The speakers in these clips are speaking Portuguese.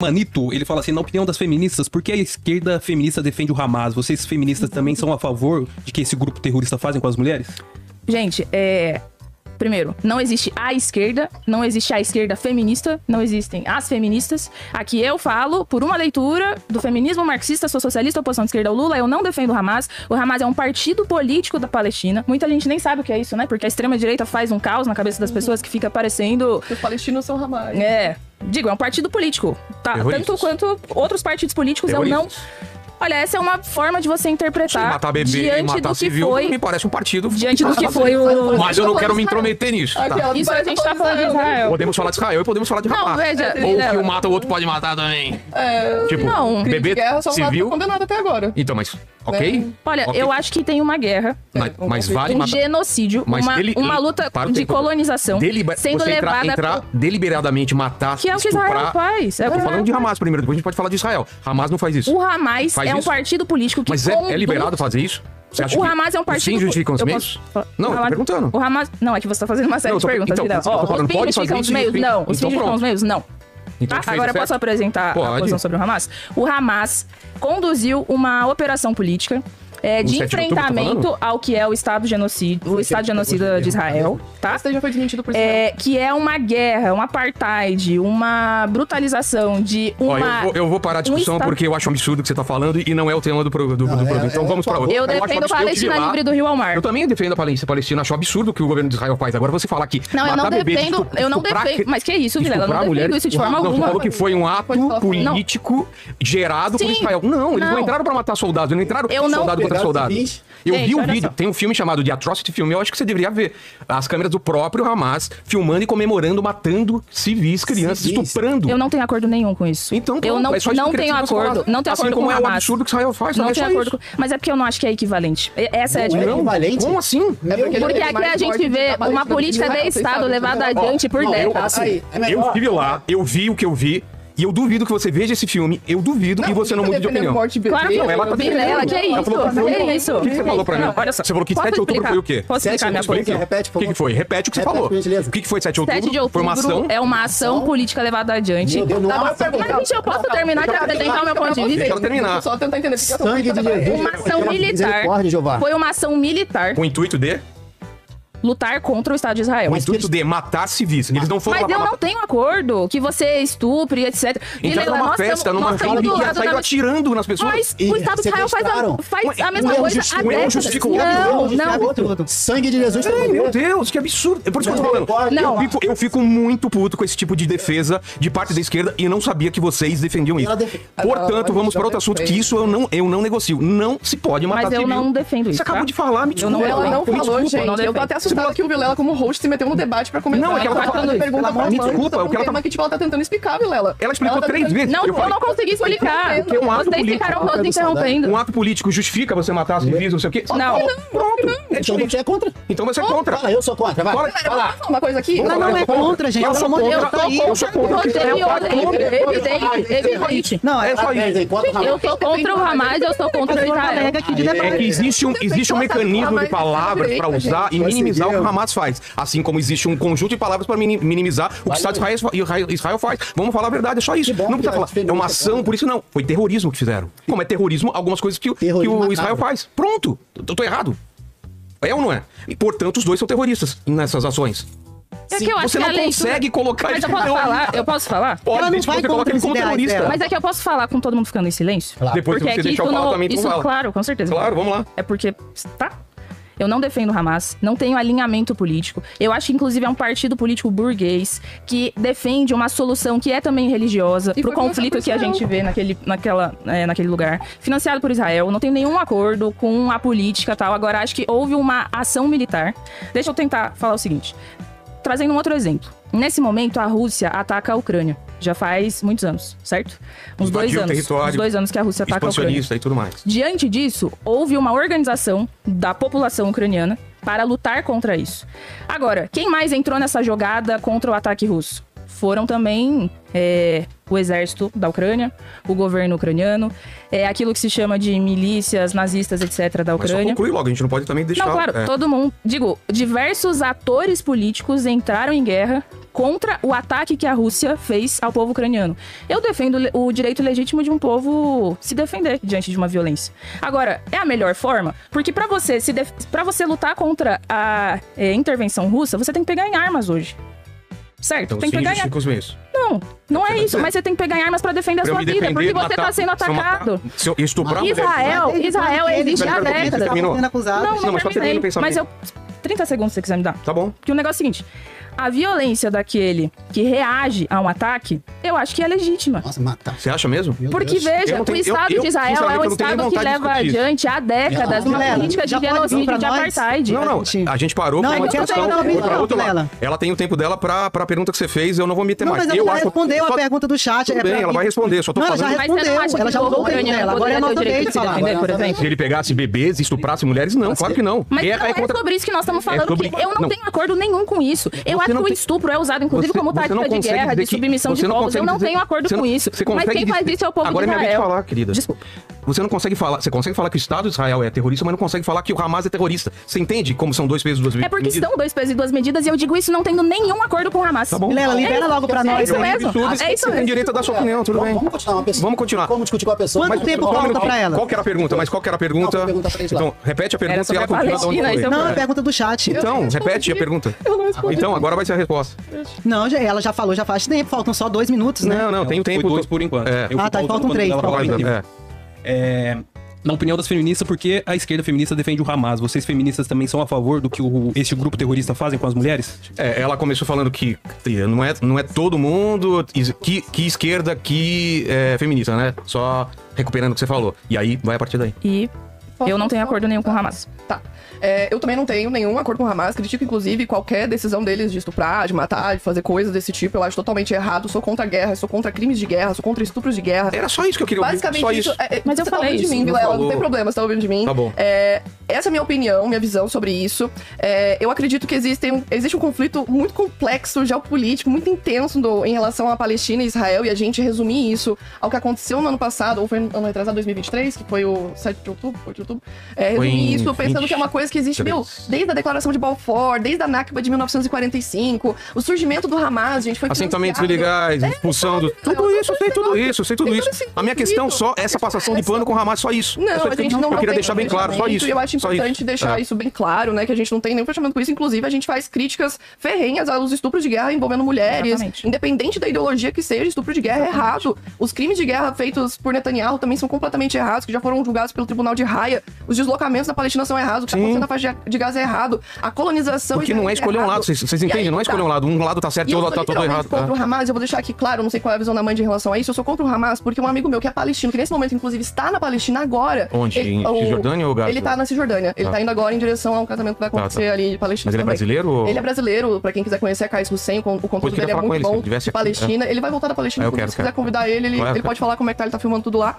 Manito, ele fala assim, na opinião das feministas, por que a esquerda feminista defende o Hamas? Vocês feministas também são a favor de que esse grupo terrorista fazem com as mulheres? Gente, primeiro, não existe a esquerda, não existe a esquerda feminista, não existem as feministas. Aqui eu falo, por uma leitura do feminismo marxista, sou socialista, oposição de esquerda ao Lula, eu não defendo o Hamas. O Hamas é um partido político da Palestina. Muita gente nem sabe o que é isso, né? Porque a extrema-direita faz um caos na cabeça das pessoas que fica parecendo... Os palestinos são Hamas. Digo, é um partido político, tá? Tanto quanto outros partidos políticos, eu não... Olha, essa é uma forma de você interpretar. Matar bebê, diante matar do que civil, foi, me parece um partido. diante do que foi o... Mas eu não quero me intrometer nisso. Tá. Isso a gente tá falando de Israel. Podemos falar de Israel e podemos falar de Hamas. Não, veja... Ou que um mata, o outro pode matar também. Tipo, não. bebê Guerra só civil... condenado até agora. Então, mas... Ok? Olha, okay. eu acho que tem uma guerra, Mas vale matar... genocídio, uma luta de colonização, sendo levada... Entrar deliberadamente, matar, que é o que Israel faz. Eu tô falando de Hamas primeiro, depois a gente pode falar de Israel. Hamas não faz isso. O Hamas faz é um isso? partido político que... Mas é liberado fazer isso? Você acha o que Hamas é um partido... Os fins justificam os meios? Não, eu tô perguntando. O Hamas... Não, é que você tá fazendo uma série de perguntas. Então, os fins justificam os meios? Não. Os fins justificam os meios? Não. Então, agora eu posso apresentar a posição sobre o Hamas? O Hamas conduziu uma operação política de enfrentamento ao que é o Estado genocida de Israel, tá? Isso já foi desmentido por Israel. Que é uma guerra, um apartheid, uma brutalização de uma... Eu vou parar a discussão porque eu acho um absurdo o que você tá falando e não é o tema do produto. Então vamos para outro. Eu defendo a Palestina livre do rio ao mar. Eu também defendo a Palestina, acho absurdo o que o governo de Israel faz. Agora você fala que não, eu não defendo, mas que é isso, Vilela? Eu não defendo isso de forma alguma. Você falou que foi um ato político gerado por Israel. Não, eles não entraram pra matar soldados, eles não entraram soldado contra soldado. Eu vi um vídeo, tem um filme chamado The Atrocity Film, eu acho que você deveria ver. As câmeras do próprio Hamas filmando e comemorando, matando civis, crianças, estuprando. Eu não tenho acordo nenhum com isso. Então, eu não tenho acordo. Não tenho acordo com o Hamas. É o absurdo que Israel faz, não tenho acordo. Mas é porque eu não acho que é equivalente. Essa é a diferença. Equivalente? Como assim? Porque aqui a gente vê uma política de Estado levada adiante por décadas. Eu estive lá, eu vi o que eu vi. E eu duvido que você veja esse filme, eu duvido e você não mude de opinião. Claro que não, ela tá Vilela, que é isso? Que isso? O que você falou pra mim? Olha só. Você falou que 7 de outubro foi o quê? Posso explicar minha posição? Repete, por favor. O que foi? Repete o que você falou. O que foi 7 de outubro? 7 de outubro foi uma ação? É uma ação política levada adiante. Mas eu posso terminar de apresentar o meu ponto de vista? Quero terminar. Só tentar entender. Sangue de Jesus. Uma ação militar. Foi uma ação militar. Com o intuito de? Lutar contra o Estado de Israel. O intuito de matar civis. Eles não foram Mas eu não tenho acordo que você estupre, etc. Então numa festa, numa festa, e saiu atirando nas pessoas. Mas o Estado de Israel faz a mesma coisa há décadas. Não. Sangue de Jesus. Meu Deus, que absurdo. É por isso que eu tô falando. Eu fico muito puto com esse tipo de defesa de parte da esquerda e não sabia que vocês defendiam isso. Portanto, vamos para outro assunto, que isso eu não negocio. Não se pode matar civil. Mas eu não defendo isso. Você acabou de falar, me desculpa. Ela não falou, gente. Eu tô até assustada que o Vilela, como host, se meteu no debate pra comentar. Não, é que ela tá falando pergunta pra me desculpa, o que ela tá... que tipo, ela tá tentando explicar, Vilela. Ela explicou 3 vezes. Não, eu não consegui explicar. Vocês ficaram todos interrompendo. Um ato político justifica você matar civis, não sei o quê? Não. Pronto. Então você é contra. Então você é contra. Fala, eu sou contra. Vai. Fala uma coisa aqui. Não é contra, gente. Eu sou contra. Eu sou contra. Evidente. Não, é só isso. Eu sou contra o Hamas, eu sou contra o Israel. É que existe um mecanismo de palavras pra usar e minimizar o que o Hamas faz. Assim como existe um conjunto de palavras para minimizar o que o Estado de Israel faz. Vamos falar a verdade, é só isso. Não precisa falar, é uma ação, por isso não. Foi terrorismo que fizeram. Como é terrorismo, algumas coisas que o Israel faz. Pronto, eu tô errado. É ou não é? E, portanto, os dois são terroristas nessas ações. É que eu acho você não consegue colocar isso. Mas eu posso falar? Pode, você coloca ele como terrorista. Mas é que eu posso falar com todo mundo ficando em silêncio? Claro. Depois que você deixar eu falar também, tu fala. Claro, com certeza. Claro, vamos lá. É porque... Tá? Eu não defendo o Hamas, não tenho alinhamento político. Eu acho que, inclusive, é um partido político burguês que defende uma solução que é também religiosa pro conflito que a gente vê naquele lugar. Financiado por Israel, não tenho nenhum acordo com a política e tal. Agora, acho que houve uma ação militar. Deixa eu tentar falar o seguinte. Trazendo um outro exemplo. Nesse momento, a Rússia ataca a Ucrânia. Já faz muitos anos, certo? Uns 2 anos. Uns 2 anos que a Rússia ataca a Ucrânia. E tudo mais. Diante disso, houve uma organização da população ucraniana para lutar contra isso. Agora, quem mais entrou nessa jogada contra o ataque russo? foram também o exército da Ucrânia, o governo ucraniano, aquilo que se chama de milícias nazistas, etc., da Mas só Ucrânia. conclui logo, a gente não pode também deixar... Não, claro, todo mundo... Digo, diversos atores políticos entraram em guerra contra o ataque que a Rússia fez ao povo ucraniano. Eu defendo o direito legítimo de um povo se defender diante de uma violência. Agora, é a melhor forma? Porque pra você lutar contra a intervenção russa, você tem que pegar em armas hoje. Certo? Então, tem que pegar em armas. Não é isso, mas você tem que pegar em armas pra defender a sua vida, porque você tá sendo atacado. Se eu estuprar... Israel existe há décadas. Não, mas só termina o pensamento. Mas 30 segundos se você quiser me dar. Tá bom. Porque o negócio é o seguinte: a violência daquele que reage a um ataque, eu acho que é legítima. Nossa, matar. Você acha mesmo? Porque, veja, o Estado de Israel é um Estado que leva adiante há décadas uma política de genocídio, de apartheid. Não, a gente parou com uma discussão. Ela tem o tempo dela pra pergunta que você fez, eu não vou me meter mais. Mas ela já respondeu a pergunta do chat. Tudo bem, ela vai responder, só tô falando... Ela já respondeu, ela já usou o tempo dela. Agora é a nossa vez de falar. Se ele pegasse bebês e estuprasse mulheres, não, claro que não. Mas não é sobre isso que nós estamos falando, porque eu não tenho acordo nenhum com isso. Eu acho que o estupro é usado, inclusive, como tática de guerra, de submissão de povos. Eu não tenho acordo com isso. Mas quem faz isso é o povo de Israel. Agora é minha vez de falar, querida. Desculpa. Você não consegue falar... Você consegue falar que o Estado de Israel é terrorista, mas não consegue falar que o Hamas é terrorista. Você entende como são dois pesos e duas medidas? É porque são dois pesos e duas medidas, e eu digo isso não tendo nenhum acordo com o Hamas. Tá bom. Vilela, libera logo pra nós. É isso mesmo. Você tem direito a dar sua opinião, tudo bem. Vamos continuar uma pessoa. Vamos continuar. Vamos discutir com a pessoa. Quanto tempo falta pra ela? Qual que era a pergunta? Mas qual que era a pergunta? Não, pergunta pra eles lá. Então, repete a pergunta Era sobre e ela a continua de onde Palestina, foi. Não, é a pergunta do chat. Então, repete a pergunta. Eu não respondi. Então, agora vai ser a resposta. Não, ela já falou, já faz tempo. Faltam só 2 minutos, né? Não, tem o tempo. Foi 2 por enquanto. É. Eu fui Tá, pausando faltam quando 3. ela falava em tempo. É. Na opinião das feministas, por que a esquerda feminista defende o Hamas? Vocês feministas também são a favor do que esse grupo terrorista fazem com as mulheres? Ela começou falando que não é todo mundo que esquerda que é feminista, né? Só recuperando o que você falou. E aí, vai a partir daí. E eu não tenho acordo nenhum com o Hamas. Tá. Eu também não tenho nenhum acordo com o Hamas. Critico, inclusive, qualquer decisão deles de estuprar, de matar, de fazer coisas desse tipo. Eu acho totalmente errado. Sou contra a guerra, sou contra crimes de guerra, sou contra estupros de guerra. Era só isso que eu queria ouvir. Basicamente, Só isso. Mas eu você falei tá ouvindo isso. de mim, Vilela, não tem problema, você tá ouvindo de mim. Tá bom. Essa é a minha opinião, minha visão sobre isso. Eu acredito que existe um conflito muito complexo, geopolítico, muito intenso em relação à Palestina e Israel, e a gente resumir isso ao que aconteceu no ano passado, ou foi no ano retrasado, 2023, que foi o 7 de outubro, 8 de outubro. Resumir isso pensando que é uma coisa que existe, desde a declaração de Balfour, desde a Nakba de 1945, o surgimento do Hamas, gente, foi Assentamentos financiado. ilegais, expulsão do... Tudo isso, sei tudo isso. A minha questão só é essa passação de pano com o Hamas, só isso. Não, a gente não eu queria tem deixar bem claro, só isso. E eu acho só importante isso. deixar isso bem claro, né? Que a gente não tem nenhum fechamento com isso. Inclusive, a gente faz críticas ferrenhas aos estupros de guerra envolvendo mulheres. Exatamente. Independente da ideologia que seja, estupro de guerra é errado. Os crimes de guerra feitos por Netanyahu também são completamente errados, que já foram julgados pelo Tribunal de Haia. Os deslocamentos na Palestina são errados. O que está acontecendo na faixa de Gaza é errado. A colonização... Porque não é escolher um lado, vocês entendem? Não é escolher um lado. Um lado tá certo e o outro tá todo errado. Contra o Hamas, eu vou deixar aqui claro, não sei qual é a visão da mãe em relação a isso. Eu sou contra o Hamas porque um amigo meu que é palestino, que nesse momento, inclusive, está na Palestina agora. Onde? Em Cisjordânia ou Gaza? Ele tá na Cisjordânia. Ele tá indo agora em direção a um casamento que vai acontecer ali de Palestina. Mas ele é brasileiro? Ou... Ele é brasileiro, pra quem quiser conhecer a Kais Hussein, o conteúdo dele é muito bom. De Palestina. Ele vai voltar da Palestina, se quiser convidar ele, ele pode falar como é que tá, ele tá filmando tudo lá.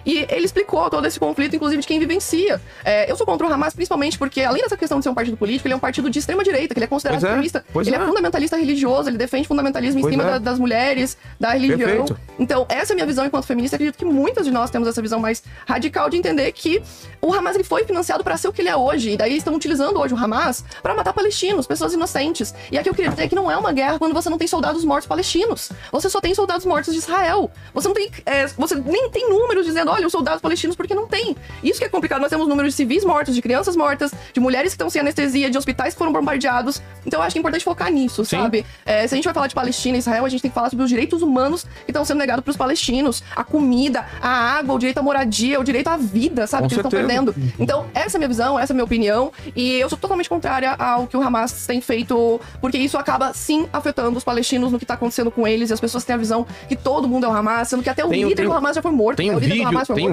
E ele explicou todo esse conflito, inclusive, de quem vivencia. Eu sou contra o Hamas, principalmente porque, além dessa questão de ser um partido político, ele é um partido de extrema-direita, que ele é considerado extremista. Ele é fundamentalista religioso, ele defende fundamentalismo em cima das mulheres, da religião. Perfeito. Então, essa é a minha visão enquanto feminista. Acredito que muitas de nós temos essa visão mais radical de entender que o Hamas ele foi financiado para ser o que ele é hoje. E daí estão utilizando hoje o Hamas para matar palestinos, pessoas inocentes. E aqui eu queria dizer que não é uma guerra quando você não tem soldados mortos palestinos. Você só tem soldados mortos de Israel. Você não tem, você nem tem números dizendo, olha, os soldados palestinos, porque não tem. Isso que é complicado. Nós temos números de civis mortos, de crianças mortas, de mulheres que estão sem anestesia, de hospitais que foram bombardeados. Então eu acho que é importante focar nisso, sabe? Se a gente vai falar de Palestina e Israel, a gente tem que falar sobre os direitos humanos que estão sendo negados para os palestinos. A comida, a água, o direito à moradia, o direito à vida, sabe? Que eles estão perdendo. Então, essa é a minha visão, essa é a minha opinião. E eu sou totalmente contrária ao que o Hamas tem feito, porque isso acaba, sim, afetando os palestinos no que tá acontecendo com eles. E as pessoas têm a visão que todo mundo é o Hamas, sendo que até o líder do Hamas já foi morto. Tem um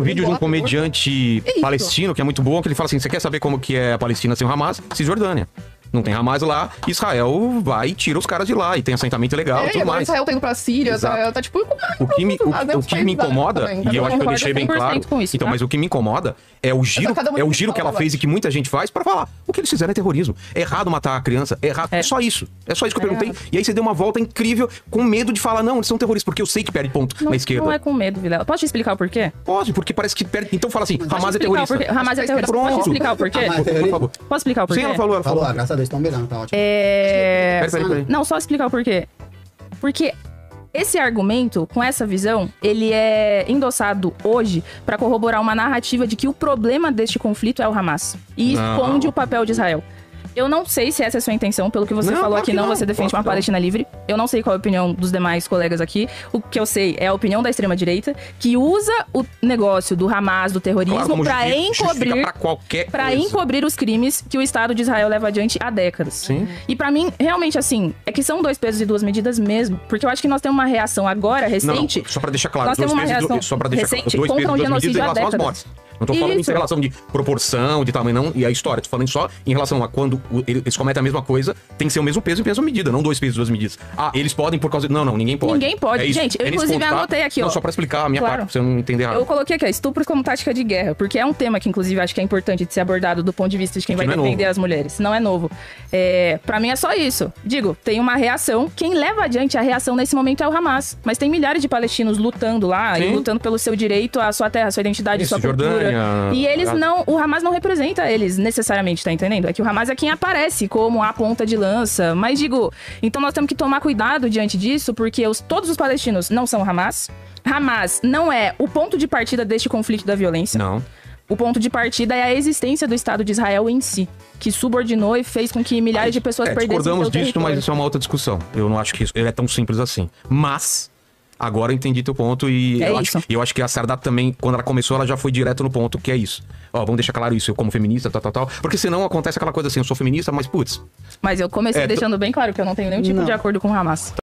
vídeo de um comediante palestino que é muito bom, que ele fala assim, você quer saber como que é a Palestina sem o Hamas? Cisjordânia. Não tem Hamas lá, Israel vai e tira os caras de lá, e tem assentamento ilegal e e tudo agora mais. Israel tá indo pra Síria, Exato. tá tipo... O que me incomoda, e eu acho que eu deixei bem claro, com isso, então, tá? mas o que me incomoda é o giro que ela fez e que muita gente faz pra falar, o que eles fizeram é terrorismo. É errado matar a criança, é errado. É só isso. É só isso que eu perguntei. E aí você deu uma volta incrível, com medo de falar, não, eles são terroristas, porque eu sei que perde ponto na esquerda. Não é com medo, Vilela. Posso te explicar o porquê? Pode, porque parece que perde. Então fala assim, Hamas é Explicar o terrorista. porquê. Hamas é terrorista. Pronto. Posso explicar o porquê? Por favor. Posso explicar o porquê? Sim, ela falou. Graças a Deus, estão mirando, tá ótimo. Peraí. Não, só explicar o porquê. Porque esse argumento, com essa visão, ele é endossado hoje pra corroborar uma narrativa de que o problema deste conflito é o Hamas. E esconde o papel de Israel. Eu não sei se essa é a sua intenção, pelo que você falou claro aqui, que não, você defende uma Palestina livre. Eu não sei qual é a opinião dos demais colegas aqui. O que eu sei é a opinião da extrema-direita, que usa o negócio do Hamas, do terrorismo, pra encobrir os crimes que o Estado de Israel leva adiante há décadas. Sim. E pra mim, realmente, assim, é que são dois pesos e duas medidas mesmo. Porque eu acho que nós temos uma reação agora, recente... Não, só pra deixar claro, Nós temos uma reação só pra deixar claro, recente dois pesos contra um e duas medidas genocídio em há relação às décadas. mortes. Não tô falando em relação de proporção, de tamanho, não, e a história. Tô falando só em relação a quando eles cometem a mesma coisa, tem que ser o mesmo peso e mesma medida, não dois pesos e duas medidas. Ah, eles podem por causa... Não, ninguém pode. Ninguém pode. É isso. Gente, eu É nesse inclusive ponto, tá? anotei aqui, ó. Não, só pra explicar a minha Claro. parte, pra você não entender errado. Eu coloquei aqui, ó, estupro como tática de guerra, porque é um tema que, inclusive, acho que é importante de ser abordado do ponto de vista de quem vai não é defender novo. as mulheres. Não é novo. Pra mim é só isso. Digo, tem uma reação. Quem leva adiante a reação nesse momento é o Hamas. Mas tem milhares de palestinos lutando lá e lutando pelo seu direito à sua terra, à sua identidade, à sua cultura. Jordânia, E eles não... O Hamas não representa eles necessariamente, tá entendendo? É que o Hamas é quem aparece como a ponta de lança. Mas digo, então nós temos que tomar cuidado diante disso, porque todos os palestinos não são Hamas. Hamas não é o ponto de partida deste conflito da violência. Não. O ponto de partida é a existência do Estado de Israel em si, que subordinou e fez com que milhares de pessoas perdessem discordamos seu disso, território. mas isso é uma outra discussão. Eu não acho que ele é tão simples assim. Mas... Agora eu entendi teu ponto e eu acho que a Sardá também, quando ela começou, ela já foi direto no ponto, que é isso. Ó, vamos deixar claro isso, eu como feminista, tal. Porque senão acontece aquela coisa assim, eu sou feminista, mas putz... Mas eu comecei deixando bem claro que eu não tenho nenhum tipo de acordo com o Hamas.